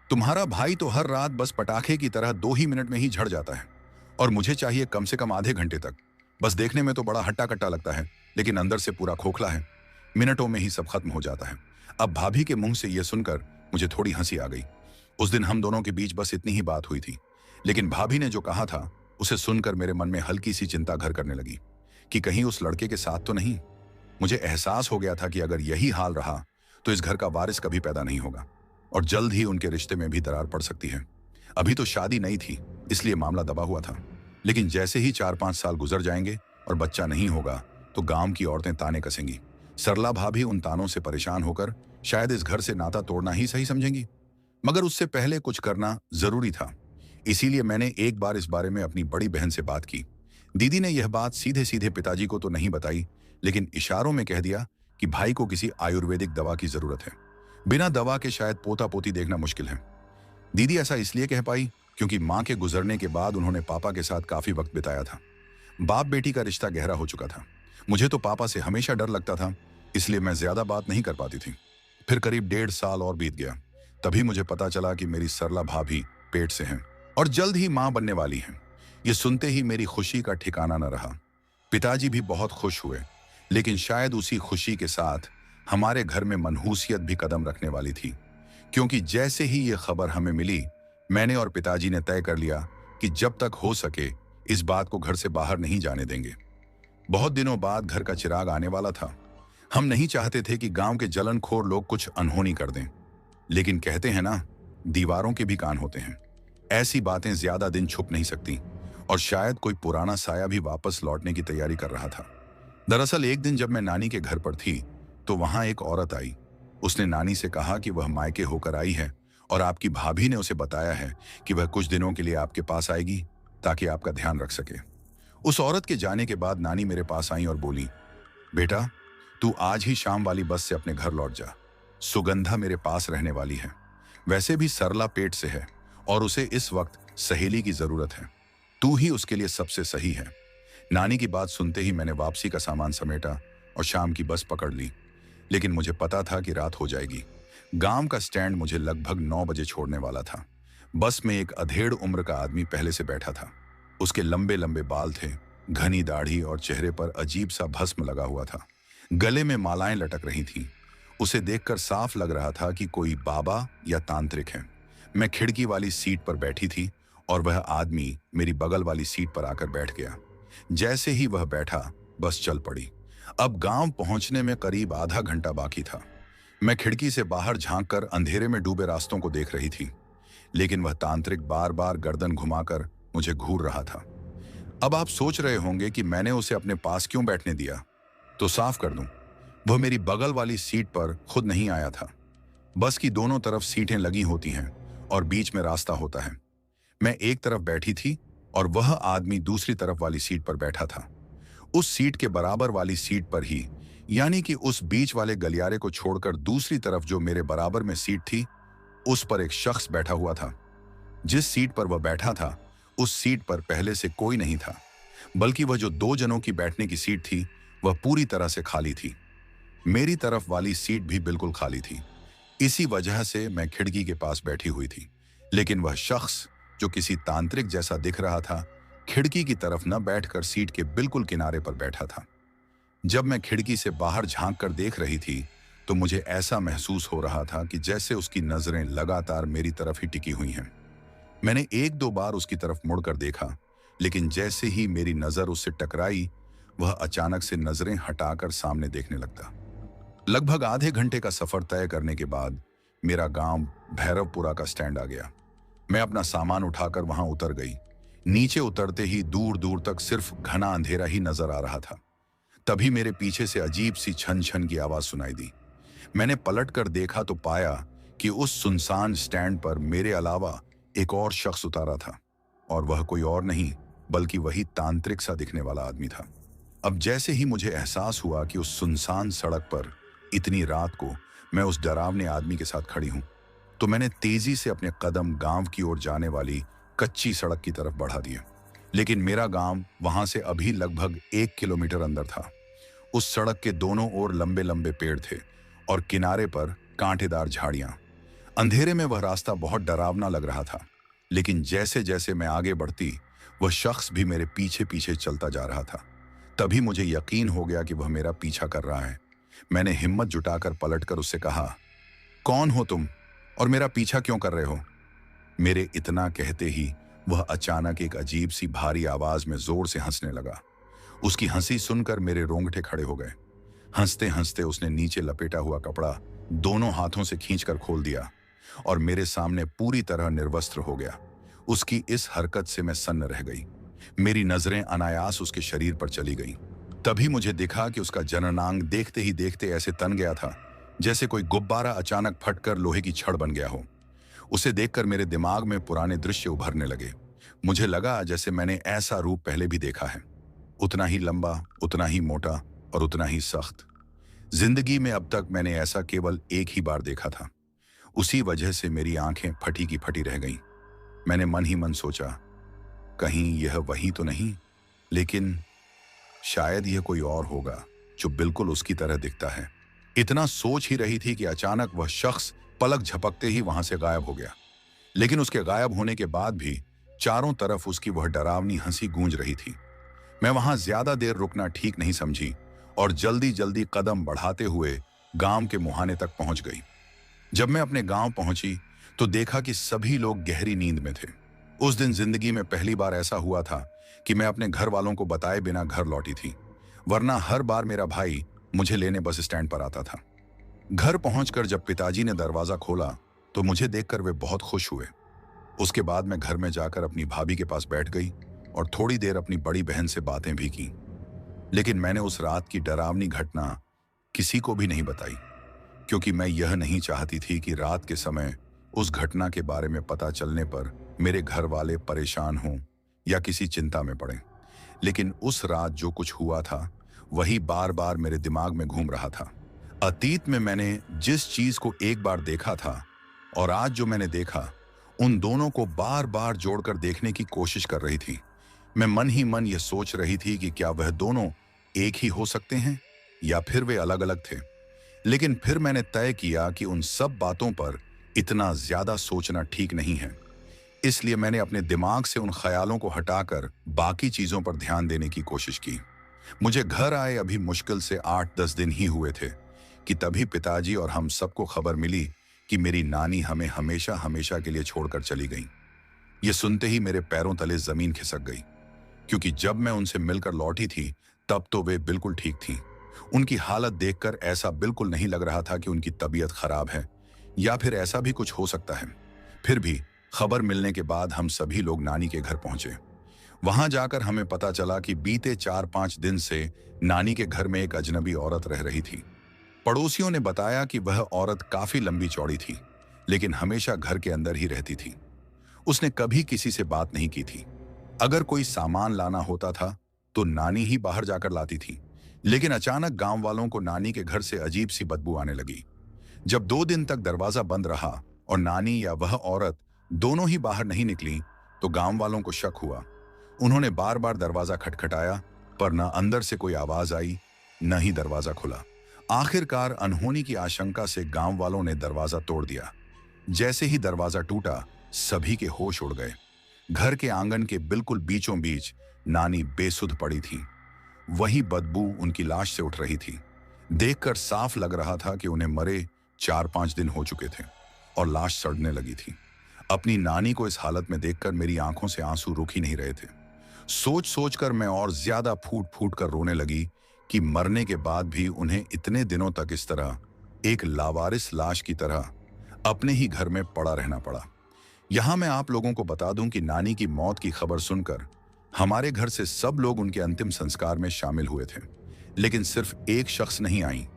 तुम्हारा भाई तो हर रात बस पटाखे की तरह 2 ही मिनट में ही झड़ जाता है, और मुझे चाहिए कम से कम आधे घंटे तक। बस देखने में तो बड़ा हट्टा कट्टा लगता है, लेकिन अंदर से पूरा खोखला है। मिनटों में ही सब खत्म हो जाता है। अब भाभी के मुंह से यह सुनकर मुझे थोड़ी हंसी आ गई। उस दिन हम दोनों के बीच बस इतनी ही बात हुई थी, लेकिन भाभी ने जो कहा था उसे सुनकर मेरे मन में हल्की सी चिंता घर करने लगी कि कहीं उस लड़के के साथ तो नहीं। मुझे एहसास हो गया था कि अगर यही हाल रहा तो इस घर का वारिस कभी पैदा नहीं होगा और जल्द ही उनके रिश्ते में भी दरार पड़ सकती है। अभी तो शादी नहीं थी, इसलिए मामला दबा हुआ था, लेकिन जैसे ही 4-5 साल गुजर जाएंगे और बच्चा नहीं होगा तो गांव की औरतें ताने कसेंगी। सरला भाभी उन तानों से परेशान होकर शायद इस घर से नाता तोड़ना ही सही समझेंगी। मगर उससे पहले कुछ करना जरूरी था। इसीलिए मैंने एक बार इस बारे में अपनी बड़ी बहन से बात की। दीदी ने यह बात सीधे सीधे पिताजी को तो नहीं बताई, लेकिन इशारों में कह दिया कि भाई को किसी आयुर्वेदिक दवा की जरूरत है। बिना दवा के शायद पोता पोती देखना मुश्किल है। दीदी ऐसा इसलिए कह पाई क्योंकि मां के गुजरने के बाद उन्होंने पापा के साथ काफी वक्त बिताया था। बाप बेटी का रिश्ता गहरा हो चुका था। मुझे तो पापा से हमेशा डर लगता था, इसलिए मैं ज्यादा बात नहीं कर पाती थी। फिर करीब 1.5 साल और बीत गया। तभी मुझे पता चला कि मेरी सरला भाभी पेट से हैं और जल्द ही मां बनने वाली हैं। ये सुनते ही मेरी खुशी का ठिकाना न रहा। पिताजी भी बहुत खुश हुए, लेकिन शायद उसी खुशी के साथ हमारे घर में मनहूसियत भी कदम रखने वाली थी, क्योंकि जैसे ही ये खबर हमें मिली, मैंने और पिताजी ने तय कर लिया कि जब तक हो सके इस बात को घर से बाहर नहीं जाने देंगे। बहुत दिनों बाद घर का चिराग आने वाला था। हम नहीं चाहते थे कि गांव के जलनखोर लोग कुछ अनहोनी कर दें, लेकिन कहते हैं ना, दीवारों के भी कान होते हैं। ऐसी बातें ज्यादा दिन छुप नहीं सकती, और शायद कोई पुराना साया भी वापस लौटने की तैयारी कर रहा था। दरअसल एक दिन जब मैं नानी के घर पर थी, तो वहां एक औरत आई। उसने नानी से कहा कि वह मायके होकर आई है और आपकी भाभी ने उसे बताया है कि वह कुछ दिनों के लिए आपके पास आएगी ताकि आपका ध्यान रख सके। उस औरत के जाने के बाद नानी मेरे पास आई और बोली, बेटा, तू आज ही शाम वाली बस से अपने घर लौट जा। सुगंधा मेरे पास रहने वाली है। वैसे भी सरला पेट से है और उसे इस वक्त सहेली की जरूरत है। तू ही उसके लिए सबसे सही है। नानी की बात सुनते ही मैंने वापसी का सामान समेटा और शाम की बस पकड़ ली। लेकिन मुझे पता था कि रात हो जाएगी। गांव का स्टैंड मुझे लगभग 9 बजे छोड़ने वाला था। बस में एक अधेड़ उम्र का आदमी पहले से बैठा था। उसके लंबे लंबे बाल थे, घनी दाढ़ी और चेहरे पर अजीब सा भस्म लगा हुआ था। गले में मालाएं लटक रही थीं। उसे देखकर साफ लग रहा था कि कोई बाबा या तांत्रिक है। मैं खिड़की वाली सीट पर बैठी थी और वह आदमी मेरी बगल वाली सीट पर आकर बैठ गया। जैसे ही वह बैठा, बस चल पड़ी। अब गांव पहुंचने में करीब आधा घंटा बाकी था। मैं खिड़की से बाहर झांककर अंधेरे में डूबे रास्तों को देख रही थी, लेकिन वह तांत्रिक बार बार गर्दन घुमाकर मुझे घूर रहा था। अब आप सोच रहे होंगे कि मैंने उसे अपने पास क्यों बैठने दिया। तो साफ कर दूं, वह मेरी बगल वाली सीट पर खुद नहीं आया था। बस की दोनों तरफ सीटें लगी होती हैं और बीच में रास्ता होता है। मैं एक तरफ बैठी थी और वह आदमी दूसरी तरफ वाली सीट पर बैठा था। उस सीट के बराबर वाली सीट पर ही, यानी कि उस बीच वाले गलियारे को छोड़कर दूसरी तरफ जो मेरे बराबर में सीट थी, उस पर एक शख्स बैठा हुआ था। जिस सीट पर वह बैठा था, उस सीट पर पहले से कोई नहीं था, बल्कि वह जो 2 जनों की बैठने की सीट थी, वह पूरी तरह से खाली थी। मेरी तरफ वाली सीट भी बिल्कुल खाली थी। इसी वजह से मैं खिड़की के पास बैठी हुई थी। लेकिन वह शख्स, जो किसी तांत्रिक जैसा दिख रहा था, खिड़की की तरफ न बैठकर सीट के बिल्कुल किनारे पर बैठा था। जब मैं खिड़की से बाहर झांक कर देख रही थी, तो मुझे ऐसा महसूस हो रहा था कि जैसे उसकी नजरें लगातार मेरी तरफ ही टिकी हुई हैं। मैंने 1-2 बार उसकी तरफ मुड़कर देखा, लेकिन जैसे ही मेरी नजर उससे टकराई, वह अचानक से नजरें हटाकर सामने देखने लगता। लगभग आधे घंटे का सफर तय करने के बाद मेरा गांव भैरवपुरा का स्टैंड आ गया। मैं अपना सामान उठाकर वहां उतर गई। नीचे उतरते ही दूर दूर तक सिर्फ घना अंधेरा ही नजर आ रहा था। तभी मेरे पीछे से अजीब सी छन छन की आवाज सुनाई दी। मैंने पलट कर देखा तो पाया कि उस सुनसान स्टैंड पर मेरे अलावा एक और शख्स उतारा था, और वह कोई और नहीं बल्कि वही तांत्रिक सा दिखने वाला आदमी था। अब जैसे ही मुझे एहसास हुआ कि उस सुनसान सड़क पर इतनी रात को मैं उस डरावने आदमी के साथ खड़ी हूं, तो मैंने तेजी से अपने कदम गांव की ओर जाने वाली कच्ची सड़क की तरफ बढ़ा दिए। लेकिन मेरा गांव वहां से अभी लगभग 1 किलोमीटर अंदर था। उस सड़क के दोनों ओर लंबे लंबे पेड़ थे और किनारे पर कांटेदार झाड़ियां। अंधेरे में वह रास्ता बहुत डरावना लग रहा था, लेकिन जैसे जैसे मैं आगे बढ़ती, वह शख्स भी मेरे पीछे पीछे चलता जा रहा था। तभी मुझे यकीन हो गया कि वह मेरा पीछा कर रहा है। मैंने हिम्मत जुटाकर पलटकर उससे कहा, कौन हो तुम और मेरा पीछा क्यों कर रहे हो? मेरे इतना कहते ही वह अचानक एक अजीब सी भारी आवाज में जोर से हंसने लगा। उसकी हंसी सुनकर मेरे रोंगटे खड़े हो गए। हंसते हंसते उसने नीचे लपेटा हुआ कपड़ा दोनों हाथों से खींचकर खोल दिया और मेरे सामने पूरी तरह निर्वस्त्र हो गया। उसकी इस हरकत से मैं सन्न रह गई। मेरी नजरें अनायास उसके शरीर पर चली गईं। तभी मुझे दिखा कि उसका जननांग देखते ही देखते ऐसे तन गया था जैसे कोई गुब्बारा अचानक फटकर लोहे की छड़ बन गया हो। उसे देखकर मेरे दिमाग में पुराने दृश्य उभरने लगे। मुझे लगा जैसे मैंने ऐसा रूप पहले भी देखा है, उतना ही लंबा, उतना ही मोटा और उतना ही सख्त। जिंदगी में अब तक मैंने ऐसा केवल एक ही बार देखा था। उसी वजह से मेरी आंखें फटी की फटी रह गईं। मैंने मन ही मन सोचा, कहीं यह वही तो नहीं, लेकिन शायद यह कोई और होगा जो बिल्कुल उसकी तरह दिखता है। इतना सोच ही रही थी कि अचानक वह शख्स पलक झपकते ही वहां से गायब हो गया। लेकिन उसके गायब होने के बाद भी चारों तरफ उसकी वह डरावनी हंसी गूंज रही थी। मैं वहां ज्यादा देर रुकना ठीक नहीं समझी और जल्दी जल्दी कदम बढ़ाते हुए गांव के मुहाने तक पहुंच गई। जब मैं अपने गांव पहुंची तो देखा कि सभी लोग गहरी नींद में थे। उस दिन जिंदगी में पहली बार ऐसा हुआ था कि मैं अपने घर वालों को बताए बिना घर लौटी थी, वरना हर बार मेरा भाई मुझे लेने बस स्टैंड पर आता था। घर पहुंचकर जब पिताजी ने दरवाजा खोला तो मुझे देखकर वे बहुत खुश हुए। उसके बाद मैं घर में जाकर अपनी भाभी के पास बैठ गई और थोड़ी देर अपनी बड़ी बहन से बातें भी की। लेकिन मैंने उस रात की डरावनी घटना किसी को भी नहीं बताई, क्योंकि मैं यह नहीं चाहती थी कि रात के समय उस घटना के बारे में पता चलने पर मेरे घर वाले परेशान हों या किसी चिंता में पड़ें। लेकिन उस रात जो कुछ हुआ था वही बार बार मेरे दिमाग में घूम रहा था। अतीत में मैंने जिस चीज को एक बार देखा था और आज जो मैंने देखा, उन दोनों को बार बार जोड़कर देखने की कोशिश कर रही थी। मैं मन ही मन यह सोच रही थी कि क्या वह दोनों एक ही हो सकते हैं या फिर वे अलग अलग थे। लेकिन फिर मैंने तय किया कि उन सब बातों पर इतना ज्यादा सोचना ठीक नहीं है। इसलिए मैंने अपने दिमाग से उन ख्यालों को हटाकर बाकी चीजों पर ध्यान देने की कोशिश की। मुझे घर आए अभी मुश्किल से 8-10 दिन ही हुए थे कि तभी पिताजी और हम सबको खबर मिली कि मेरी नानी हमें हमेशा हमेशा के लिए छोड़कर चली गई। ये सुनते ही मेरे पैरों तले जमीन खिसक गई, क्योंकि जब मैं उनसे मिलकर लौटी थी तब तो वे बिल्कुल ठीक थीं। उनकी हालत देखकर ऐसा बिल्कुल नहीं लग रहा था कि उनकी तबीयत खराब है या फिर ऐसा भी कुछ हो सकता है। फिर भी खबर मिलने के बाद हम सभी लोग नानी के घर पहुंचे। वहां जाकर हमें पता चला कि बीते 4-5 दिन से नानी के घर में एक अजनबी औरत रह रही थी। पड़ोसियों ने बताया कि वह औरत काफी लंबी चौड़ी थी, लेकिन हमेशा घर के अंदर ही रहती थी। उसने कभी किसी से बात नहीं की थी। अगर कोई सामान लाना होता था तो नानी ही बाहर जाकर लाती थी। लेकिन अचानक गांव वालों को नानी के घर से अजीब सी बदबू आने लगी। जब 2 दिन तक दरवाजा बंद रहा और नानी या वह औरत दोनों ही बाहर नहीं निकली तो गांव वालों को शक हुआ। उन्होंने बार बार दरवाजा खटखटाया, पर न अंदर से कोई आवाज आई, न ही दरवाजा खुला। आखिरकार अनहोनी की आशंका से गांव वालों ने दरवाजा तोड़ दिया। जैसे ही दरवाजा टूटा, सभी के होश उड़ गए। घर के आंगन के बिल्कुल बीचों बीच नानी बेसुध पड़ी थी। वही बदबू उनकी लाश से उठ रही थी। देखकर साफ लग रहा था कि उन्हें मरे 4-5 दिन हो चुके थे और लाश सड़ने लगी थी। अपनी नानी को इस हालत में देखकर मेरी आंखों से आंसू रुक ही नहीं रहे थे। सोच सोच कर मैं और ज्यादा फूट फूट कर रोने लगी कि मरने के बाद भी उन्हें इतने दिनों तक इस तरह एक लावारिस लाश की तरह अपने ही घर में पड़ा रहना पड़ा। यहां मैं आप लोगों को बता दूं कि नानी की मौत की खबर सुनकर हमारे घर से सब लोग उनके अंतिम संस्कार में शामिल हुए थे। लेकिन सिर्फ एक शख्स नहीं आई,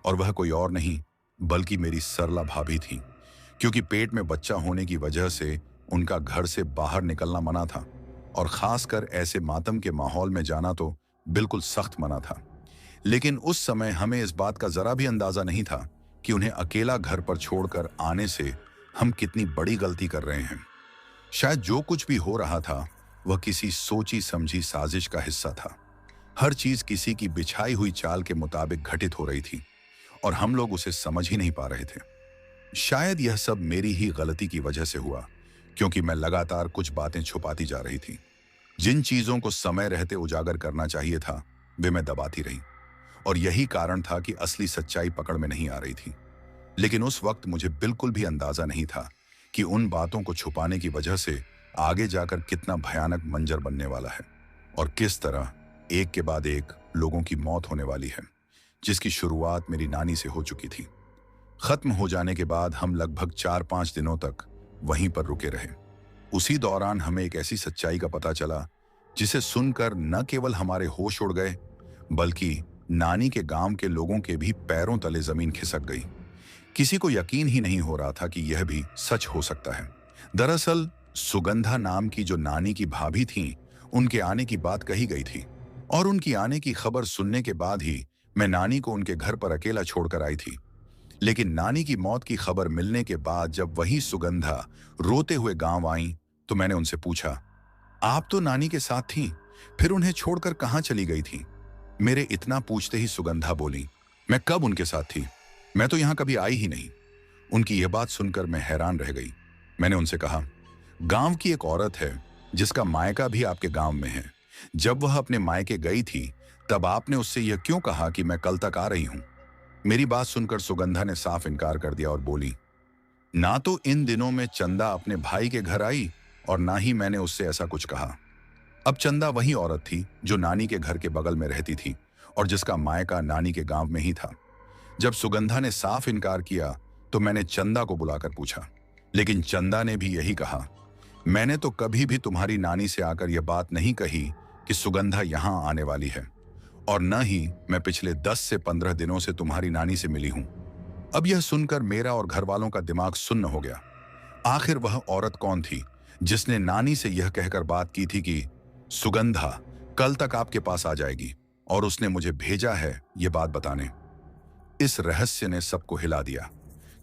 और वह कोई और नहीं बल्कि मेरी सरला भाभी थी, क्योंकि पेट में बच्चा होने की वजह से उनका घर से बाहर निकलना मना था और खासकर ऐसे मातम के माहौल में जाना तो बिल्कुल सख्त मना था। लेकिन उस समय हमें इस बात का जरा भी अंदाजा नहीं था कि उन्हें अकेला घर पर छोड़कर आने से हम कितनी बड़ी गलती कर रहे हैं। शायद जो कुछ भी हो रहा था वह किसी सोची समझी साजिश का हिस्सा था। हर चीज किसी की बिछाई हुई चाल के मुताबिक घटित हो रही थी और हम लोग उसे समझ ही नहीं पा रहे थे। शायद यह सब मेरी ही गलती की वजह से हुआ, क्योंकि मैं लगातार कुछ बातें छुपाती जा रही थी। जिन चीजों को समय रहते उजागर करना चाहिए था वे मैं दबाती रही, और यही कारण था कि असली सच्चाई पकड़ में नहीं आ रही थी। लेकिन उस वक्त मुझे बिल्कुल भी अंदाजा नहीं था कि उन बातों को छुपाने की वजह से आगे जाकर कितना भयानक मंजर बनने वाला है और किस तरह एक के बाद एक लोगों की मौत होने वाली है, जिसकी शुरुआत मेरी नानी से हो चुकी थी। खत्म हो जाने के बाद हम लगभग 4-5 दिनों तक वहीं पर रुके रहे। उसी दौरान हमें एक ऐसी सच्चाई का पता चला जिसे सुनकर न केवल हमारे होश उड़ गए बल्कि नानी के गांव के लोगों के भी पैरों तले जमीन खिसक गई। किसी को यकीन ही नहीं हो रहा था कि यह भी सच हो सकता है। दरअसल सुगंधा नाम की जो नानी की भाभी थीं, उनके आने की बात कही गई थी और उनकी आने की खबर सुनने के बाद ही मैं नानी को उनके घर पर अकेला छोड़कर आई थी। लेकिन नानी की मौत की खबर मिलने के बाद जब वही सुगंधा रोते हुए गांव आई, तो मैंने उनसे पूछा, आप तो नानी के साथ थीं, फिर उन्हें छोड़कर कहां चली गई थी? मेरे इतना पूछते ही सुगंधा बोली, मैं कब उनके साथ थी? मैं तो यहां कभी आई ही नहीं। उनकी यह बात सुनकर मैं हैरान रह गई। मैंने उनसे कहा, गांव की एक औरत है जिसका मायका भी आपके गांव में है। जब वह अपने मायके गई थी, तब आपने उससे यह क्यों कहा कि मैं कल तक आ रही हूं? मेरी बात सुनकर सुगंधा ने साफ इनकार कर दिया और बोली, ना तो इन दिनों में चंदा अपने भाई के घर आई और ना ही मैंने उससे ऐसा कुछ कहा। अब चंदा वही औरत थी जो नानी के घर के बगल में रहती थी और जिसका मायका नानी के गांव में ही था। जब सुगंधा ने साफ इनकार किया, तो मैंने चंदा को बुलाकर पूछा, लेकिन चंदा ने भी यही कहा, मैंने तो कभी भी तुम्हारी नानी से आकर यह बात नहीं कही कि सुगंधा यहां आने वाली है, और न ही मैं पिछले 10 से 15 दिनों से तुम्हारी नानी से मिली हूं। अब यह सुनकर मेरा और घर वालों का दिमाग सुन्न हो गया। आखिर वह औरत कौन थी जिसने नानी से यह कहकर बात की थी कि सुगंधा कल तक आपके पास आ जाएगी, और उसने मुझे भेजा है यह बात बताने। इस रहस्य ने सबको हिला दिया,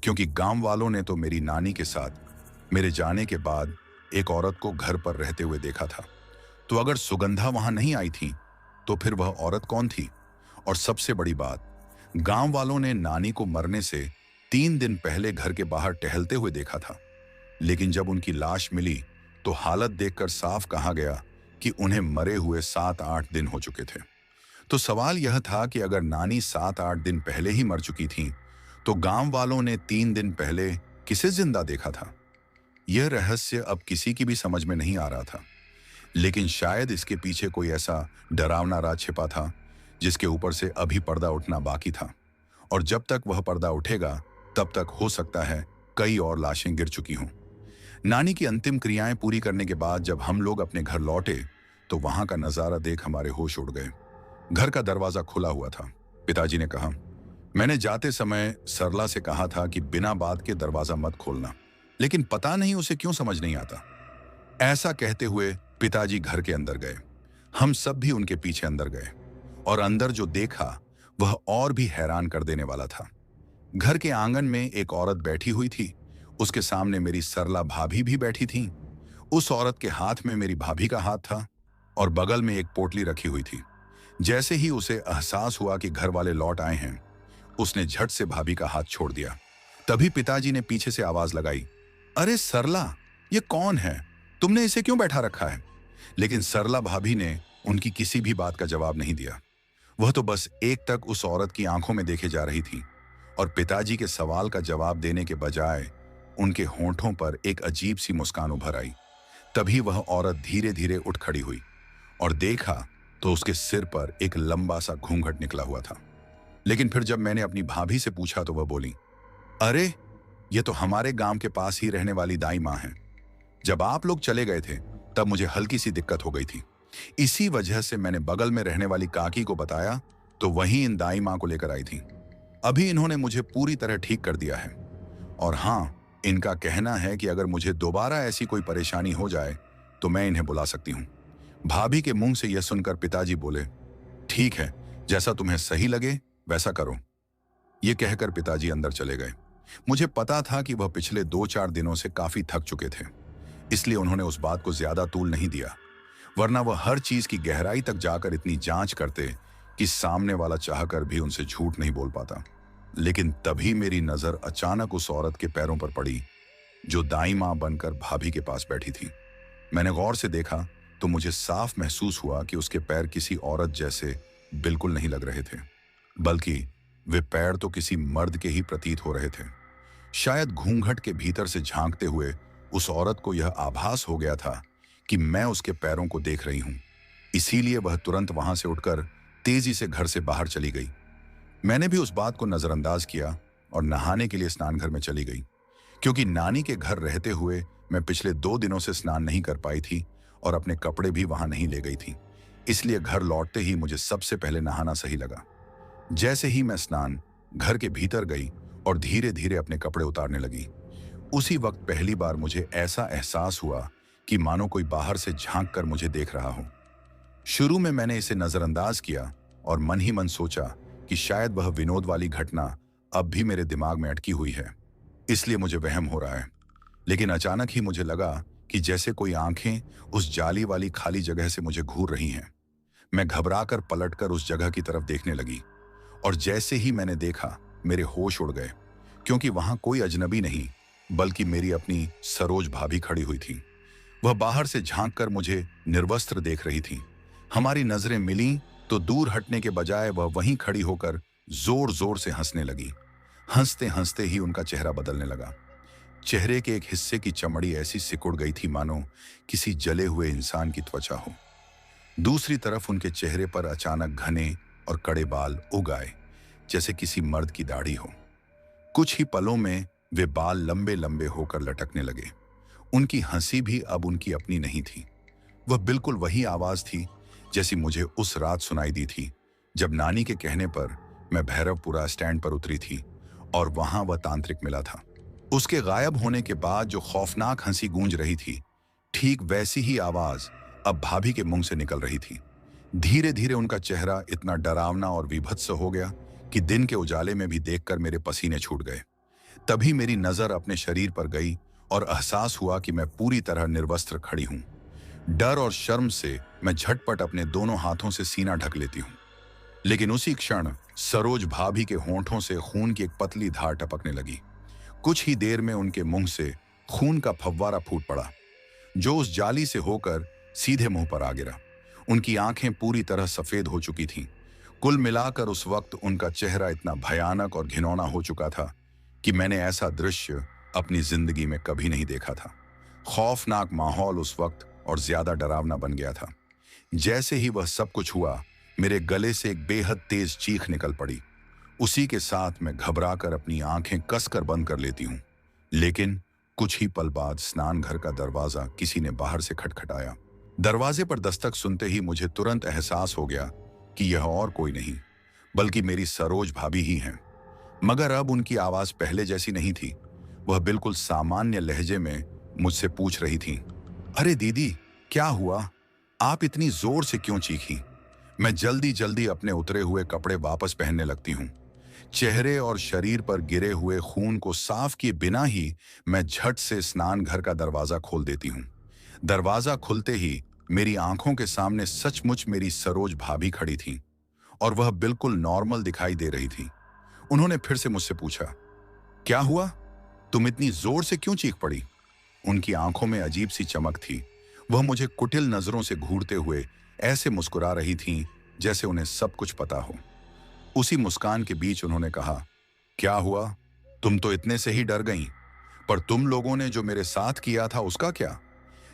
क्योंकि गांव वालों ने तो मेरी नानी के साथ मेरे जाने के बाद एक औरत को घर पर रहते हुए देखा था। तो अगर सुगंधा वहां नहीं आई थी, तो फिर वह औरत कौन थी? और सबसे बड़ी बात, गांव वालों ने नानी को मरने से 3 दिन पहले घर के बाहर टहलते हुए देखा था, लेकिन जब उनकी लाश मिली तो हालत देखकर साफ कहा गया कि उन्हें मरे हुए 7-8 दिन हो चुके थे। तो सवाल यह था कि अगर नानी 7-8 दिन पहले ही मर चुकी थी, तो गांव वालों ने 3 दिन पहले किसे जिंदा देखा था? यह रहस्य अब किसी की भी समझ में नहीं आ रहा था, लेकिन शायद इसके पीछे कोई ऐसा डरावना राज छिपा था जिसके ऊपर से अभी पर्दा उठना बाकी था, और जब तक वह पर्दा उठेगा तब तक हो सकता है कई और लाशें गिर चुकी हों। नानी की अंतिम क्रियाएं पूरी करने के बाद जब हम लोग अपने घर लौटे, तो वहां का नजारा देख हमारे होश उड़ गए। घर का दरवाजा खुला हुआ था। पिताजी ने कहा, मैंने जाते समय सरला से कहा था कि बिना बात के दरवाजा मत खोलना, लेकिन पता नहीं उसे क्यों समझ नहीं आता। ऐसा कहते हुए पिताजी घर के अंदर गए। हम सब भी उनके पीछे अंदर गए, और अंदर जो देखा वह और भी हैरान कर देने वाला था। घर के आंगन में एक औरत बैठी हुई थी। उसके सामने मेरी सरला भाभी भी बैठी थी। उस औरत के हाथ में मेरी भाभी का हाथ था और बगल में एक पोटली रखी हुई थी। जैसे ही उसे एहसास हुआ कि घर वाले लौट आए हैं, उसने झट से भाभी का हाथ छोड़ दिया। तभी पिताजी ने पीछे से आवाज लगाई, अरे सरला, ये कौन है? तुमने इसे क्यों बैठा रखा है? लेकिन सरला भाभी ने उनकी किसी भी बात का जवाब नहीं दिया। वह तो बस एक टक उस औरत की आंखों में देखे जा रही थी, और पिताजी के सवाल का जवाब देने के बजाय उनके होंठों पर एक अजीब सी मुस्कान उभर आई। तभी वह औरत धीरे धीरे उठ खड़ी हुई और देखा तो उसके सिर पर एक लंबा सा घूंघट निकला हुआ था। लेकिन फिर जब मैंने अपनी भाभी से पूछा तो वह बोली, अरे ये तो हमारे गांव के पास ही रहने वाली दाई माँ है। जब आप लोग चले गए थे तब मुझे हल्की सी दिक्कत हो गई थी। इसी वजह से मैंने बगल में रहने वाली काकी को बताया, तो वहीं इन दाई माँ को लेकर आई थी। अभी इन्होंने मुझे पूरी तरह ठीक कर दिया है, और हाँ, इनका कहना है कि अगर मुझे दोबारा ऐसी कोई परेशानी हो जाए तो मैं इन्हें बुला सकती हूँ। भाभी के मुंह से यह सुनकर पिताजी बोले, ठीक है, जैसा तुम्हें सही लगे वैसा करो। ये कहकर पिताजी अंदर चले गए। मुझे पता था कि वह पिछले 2-4 दिनों से काफी थक चुके थे, इसलिए उन्होंने उस बात को ज्यादा तूल नहीं दिया, वरना वह हर चीज की गहराई तक जाकर इतनी जांच करते कि सामने वाला चाहकर भी उनसे झूठ नहीं बोल पाता। लेकिन तभी मेरी नजर अचानक उस औरत के पैरों पर पड़ी जो दाई मां बनकर भाभी के पास बैठी थी। मैंने गौर से देखा तो मुझे साफ महसूस हुआ कि उसके पैर किसी औरत जैसे बिल्कुल नहीं लग रहे थे, बल्कि वे पैर तो किसी मर्द के ही प्रतीत हो रहे थे। शायद घूंघट के भीतर से झांकते हुए उस औरत को यह आभास हो गया था कि मैं उसके पैरों को देख रही हूं, इसीलिए वह तुरंत वहां से उठकर तेजी से घर से बाहर चली गई। मैंने भी उस बात को नजरअंदाज किया और नहाने के लिए स्नान घर में चली गई, क्योंकि नानी के घर रहते हुए मैं पिछले 2 दिनों से स्नान नहीं कर पाई थी और अपने कपड़े भी वहां नहीं ले गई थी। इसलिए घर लौटते ही मुझे सबसे पहले नहाना सही लगा। जैसे ही मैं स्नान घर के भीतर गई और धीरे धीरे अपने कपड़े उतारने लगी, उसी वक्त पहली बार मुझे ऐसा एहसास हुआ कि मानो कोई बाहर से झांक कर मुझे देख रहा हो। शुरू में मैंने इसे नजरअंदाज किया और मन ही मन सोचा कि शायद वह विनोद वाली घटना अब भी मेरे दिमाग में अटकी हुई है, इसलिए मुझे वहम हो रहा है। लेकिन अचानक ही मुझे लगा कि जैसे कोई आंखें उस जाली वाली खाली जगह से मुझे घूर रही हैं। मैं घबराकर पलटकर उस जगह की तरफ देखने लगी और जैसे ही मैंने देखा मेरे होश उड़ गए, क्योंकि वहां कोई अजनबी नहीं बल्कि मेरी अपनी सरोज भाभी खड़ी हुई थी। वह बाहर से झांक कर मुझे निर्वस्त्र देख रही थी। हमारी नजरें मिलीं तो दूर हटने के बजाय वह वहीं खड़ी होकर जोर जोर से हंसने लगी। हंसते हंसते ही उनका चेहरा बदलने लगा। चेहरे के एक हिस्से की चमड़ी ऐसी सिकुड़ गई थी मानो किसी जले हुए इंसान की त्वचा हो। दूसरी तरफ उनके चेहरे पर अचानक घने और कड़े बाल उग आए, जैसे किसी मर्द की दाढ़ी हो। कुछ ही पलों में वे बाल लंबे लंबे होकर लटकने लगे। उनकी हंसी भी अब उनकी अपनी नहीं थी। वह बिल्कुल वही आवाज थी जैसी मुझे उस रात सुनाई दी थी जब नानी के कहने पर मैं भैरवपुरा स्टैंड पर उतरी थी और वहां वह तांत्रिक मिला था। उसके गायब होने के बाद जो खौफनाक हंसी गूंज रही थी, ठीक वैसी ही आवाज अब भाभी के मुंह से निकल रही थी। धीरे धीरे उनका चेहरा इतना डरावना और विभत्स हो गया कि दिन के उजाले में भी देखकर मेरे पसीने छूट गए। तभी मेरी नजर अपने शरीर पर गई और एहसास हुआ कि मैं पूरी तरह निर्वस्त्र खड़ी हूं। डर और शर्म से मैं झटपट अपने दोनों हाथों से सीना ढक लेती हूं। लेकिन उसी क्षण सरोज भाभी के होंठों से खून की एक पतली धार टपकने लगी। कुछ ही देर में उनके मुंह से खून का फव्वारा फूट पड़ा, जो उस जाली से होकर सीधे मुंह पर आ गिरा। उनकी आंखें पूरी तरह सफेद हो चुकी थीं। कुल मिलाकर उस वक्त उनका चेहरा इतना भयानक और घिनौना हो चुका था कि मैंने ऐसा दृश्य अपनी जिंदगी में कभी नहीं देखा था। खौफनाक माहौल उस वक्त और ज्यादा डरावना बन गया था। जैसे ही वह सब कुछ हुआ, मेरे गले से एक बेहद तेज चीख निकल पड़ी। उसी के साथ मैं घबराकर अपनी आंखें कसकर बंद कर लेती हूँ। लेकिन कुछ ही पल बाद स्नान घर का दरवाजा किसी ने बाहर से खटखटाया। दरवाजे पर दस्तक सुनते ही मुझे तुरंत एहसास हो गया कि यह और कोई नहीं बल्कि मेरी सरोज भाभी ही हैं। मगर अब उनकी आवाज पहले जैसी नहीं थी। वह बिल्कुल सामान्य लहजे में मुझसे पूछ रही थी, अरे दीदी, क्या हुआ? आप इतनी जोर से क्यों चीखी? मैं जल्दी जल्दी अपने उतरे हुए कपड़े वापस पहनने लगती हूँ। चेहरे और शरीर पर गिरे हुए खून को साफ किए बिना ही मैं झट से स्नान घर का दरवाजा खोल देती हूँ। दरवाजा खुलते ही मेरी आंखों के सामने सचमुच मेरी सरोज भाभी खड़ी थी और वह बिल्कुल नॉर्मल दिखाई दे रही थी। उन्होंने फिर से मुझसे पूछा, क्या हुआ? तुम इतनी जोर से क्यों चीख पड़ी? उनकी आंखों में अजीब सी चमक थी। वह मुझे कुटिल नजरों से घूरते हुए ऐसे मुस्कुरा रही थीं जैसे उन्हें सब कुछ पता हो। उसी मुस्कान के बीच उन्होंने कहा, क्या हुआ? तुम तो इतने से ही डर गईं, पर तुम लोगों ने जो मेरे साथ किया था उसका क्या?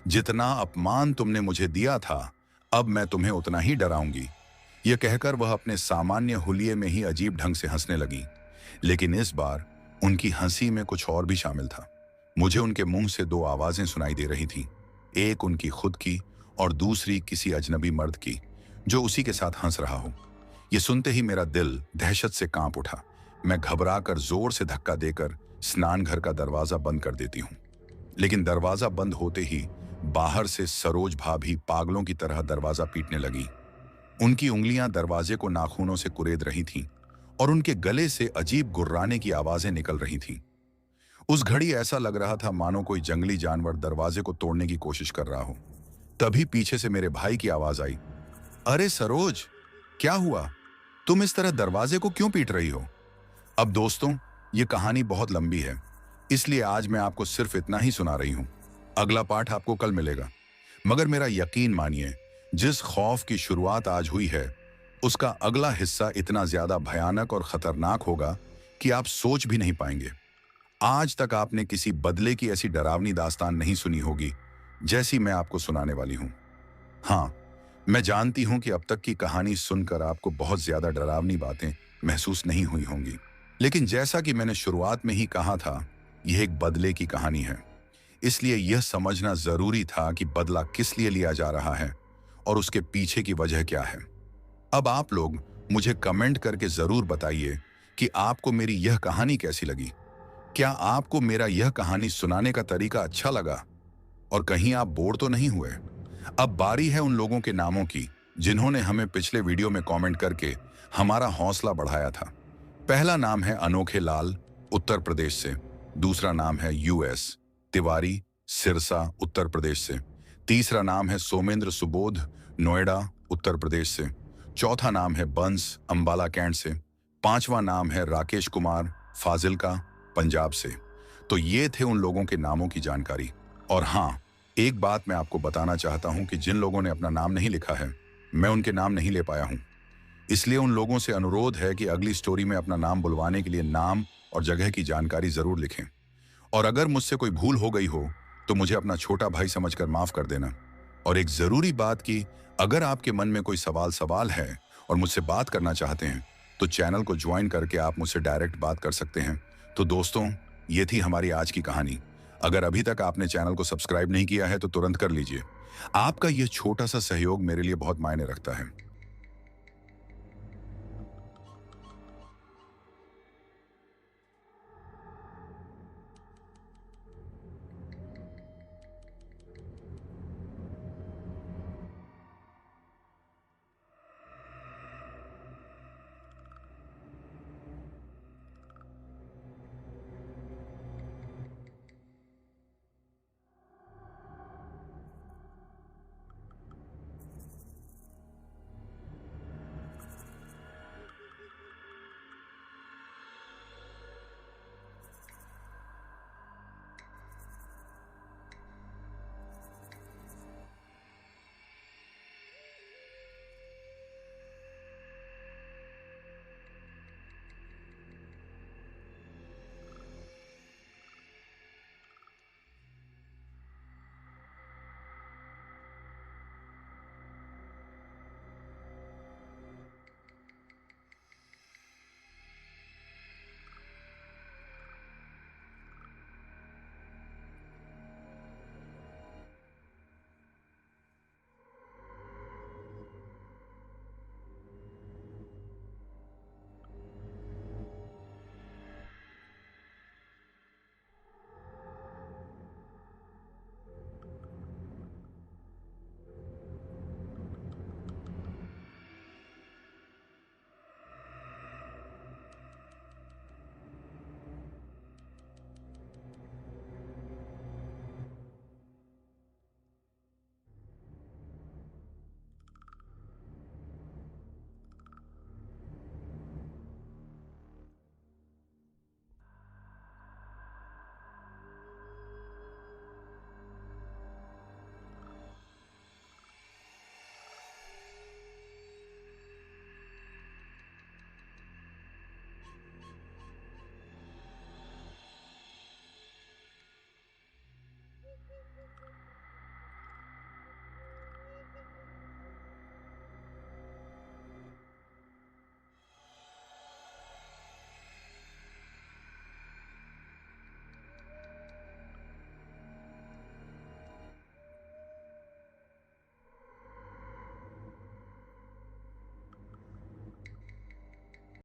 जितना अपमान तुमने मुझे दिया था, अब मैं तुम्हें उतना ही डराऊंगी। यह कहकर वह अपने सामान्य हुलिये में ही अजीब ढंग से हंसने लगी। लेकिन इस बार उनकी हंसी में कुछ और भी शामिल था। मुझे उनके मुंह से दो आवाजें सुनाई दे रही थीं, एक उनकी खुद की और दूसरी किसी अजनबी मर्द की जो उसी के साथ हंस रहा हो। यह सुनते ही मेरा दिल दहशत से कांप उठा। मैं घबराकर जोर से धक्का देकर स्नान घर का दरवाजा बंद कर देती हूँ। लेकिन दरवाजा बंद होते ही बाहर से सरोज भाभी पागलों की तरह दरवाजा पीटने लगी। उनकी उंगलियां दरवाजे को नाखूनों से कुरेद रही थीं और उनके गले से अजीब गुर्राने की आवाजें निकल रही थीं। उस घड़ी ऐसा लग रहा था मानो कोई जंगली जानवर दरवाजे को तोड़ने की कोशिश कर रहा हो। तभी पीछे से मेरे भाई की आवाज आई, अरे सरोज, क्या हुआ? तुम इस तरह दरवाजे को क्यों पीट रही हो? अब दोस्तों, ये कहानी बहुत लंबी है, इसलिए आज मैं आपको सिर्फ इतना ही सुना रही हूं। अगला पार्ट आपको कल मिलेगा। मगर मेरा यकीन मानिए, जिस खौफ की शुरुआत आज हुई है, उसका अगला हिस्सा इतना ज्यादा भयानक और खतरनाक होगा कि आप सोच भी नहीं पाएंगे। आज तक आपने किसी बदले की ऐसी डरावनी दास्तान नहीं सुनी होगी जैसी मैं आपको सुनाने वाली हूं। हाँ, मैं जानती हूं कि अब तक की कहानी सुनकर आपको बहुत ज्यादा डरावनी बातें महसूस नहीं हुई होंगी, लेकिन जैसा कि मैंने शुरुआत में ही कहा था, यह एक बदले की कहानी है। इसलिए यह समझना जरूरी था कि बदला किस लिए लिया जा रहा है और उसके पीछे की वजह क्या है। अब आप लोग मुझे कमेंट करके जरूर बताइए कि आपको मेरी यह कहानी कैसी लगी। क्या आपको मेरा यह कहानी सुनाने का तरीका अच्छा लगा और कहीं आप बोर तो नहीं हुए। अब बारी है उन लोगों के नामों की जिन्होंने हमें पिछले वीडियो में कमेंट करके हमारा हौसला बढ़ाया था। पहला नाम है अनोखे लाल, उत्तर प्रदेश से। दूसरा नाम है यूएस तिवारी, सिरसा, उत्तर प्रदेश से। तीसरा नाम है सोमेंद्र सुबोध, नोएडा, उत्तर प्रदेश से। चौथा नाम है बंस, अंबाला कैंट से। पांचवा नाम है राकेश कुमार, फाजिल्का, पंजाब से। तो ये थे उन लोगों के नामों की जानकारी। और हाँ, एक बात मैं आपको बताना चाहता हूं कि जिन लोगों ने अपना नाम नहीं लिखा है, मैं उनके नाम नहीं ले पाया हूं। इसलिए उन लोगों से अनुरोध है कि अगली स्टोरी में अपना नाम बुलवाने के लिए नाम और जगह की जानकारी जरूर लिखें। और अगर मुझसे कोई भूल हो गई हो तो मुझे अपना छोटा भाई समझकर माफ कर देना। और एक जरूरी बात कि अगर आपके मन में कोई सवाल है और मुझसे बात करना चाहते हैं तो चैनल को ज्वाइन करके आप मुझसे डायरेक्ट बात कर सकते हैं। तो दोस्तों, ये थी हमारी आज की कहानी। अगर अभी तक आपने चैनल को सब्सक्राइब नहीं किया है तो तुरंत कर लीजिए। आपका यह छोटा सा सहयोग मेरे लिए बहुत मायने रखता है।